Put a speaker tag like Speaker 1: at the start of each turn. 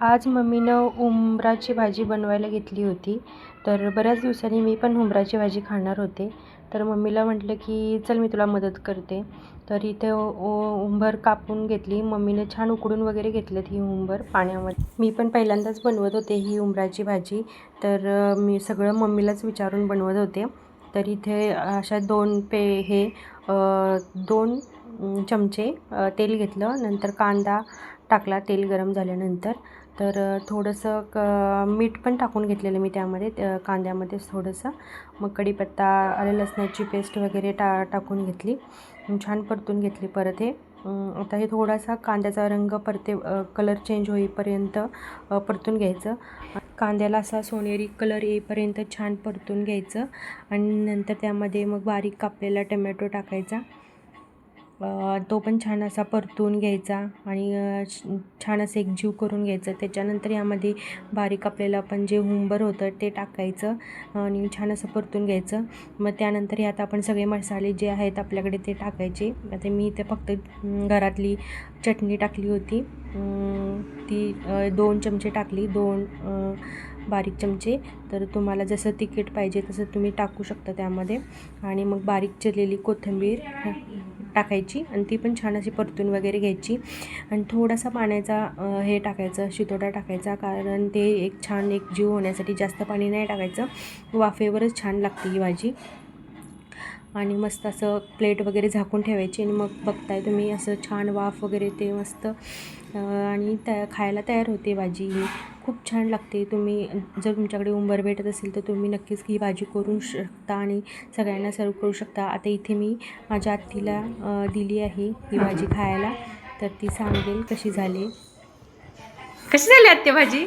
Speaker 1: आज मम्मीनं उंबराची भाजी बनवायला घेतली होती. तर बऱ्याच दिवसांनी मी पण उंबराची भाजी खाणार होते. तर मम्मीला म्हटलं की चल मी तुला मदत करते. तर इथे उंबर कापून घेतली. मम्मीने छान उकडून वगैरे घेतलेत ही उंबर पाण्यामध्ये. मी पण पहिल्यांदाच बनवत होते ही उंबराची भाजी. तर मी सगळं मम्मीलाच विचारून बनवत होते. तर इथे अशा 2 चमचे तेल घेतलं. नंतर कांदा टाकला तेल गरम झाल्यानंतर. तर थोडंसं मीठ पण टाकून घेतलेलं मी त्यामध्ये कांद्यामध्येच थोडंसं. मग कढीपत्ता, आलं लसणाची पेस्ट वगैरे टाकून घेतली. छान परतून घेतली परत हे. आता हे थोडासा कांद्याचा रंग कलर चेंज होईपर्यंत परतून घ्यायचं. कांद्याला असा सोनेरी कलर येईपर्यंत छान परतून घ्यायचं. आणि नंतर त्यामध्ये मग बारीक कापलेला टमॅटो टाकायचा. तो पण छान असा परतून घ्यायचा आणि छान असं एकजीव करून घ्यायचं. त्याच्यानंतर यामध्ये बारीक कापलेलं आपण जे उंबर होतं ते टाकायचं आणि छान असं परतून घ्यायचं. मग त्यानंतर यात आपण सगळे मसाले जे आहेत आपल्याकडे ते टाकायचे. आता मी इथे फक्त घरातली चटणी टाकली होती, ती 2 चमचे टाकली, 2 बारीक चमचे. तर तुम्हाला जसं तिखट पाहिजे तसं तुम्ही टाकू शकता त्यामध्ये. आणि मग बारीक चिरलेली कोथिंबीर टाकायची आणि ती पण छान अशी परतून वगैरे घ्यायची. आणि थोडासा पाण्याचा हे टाकायचं, शितोडा टाकायचा, कारण ते एक छान एकजीव होण्यासाठी. जास्त पाणी नाही टाकायचं, वाफेवरच छान लागते ही भाजी. आणि मस्त असं प्लेट वगैरे झाकून ठेवायची आणि मग बघताय तुम्ही असं छान वाफ वगैरे ते मस्त आणि खायला तयार होते भाजी ही. खूप छान लागते. तुम्ही जर तुमच्याकडे उंबर भेटत असेल तर तुम्ही नक्कीच ही भाजी करू शकता आणि सगळ्यांना सर्व करू शकता. आता इथे मी माझ्या आत्तीला दिली आहे ही भाजी खायला, तर ती सांगेल कशी झाली. आत्या भाजी?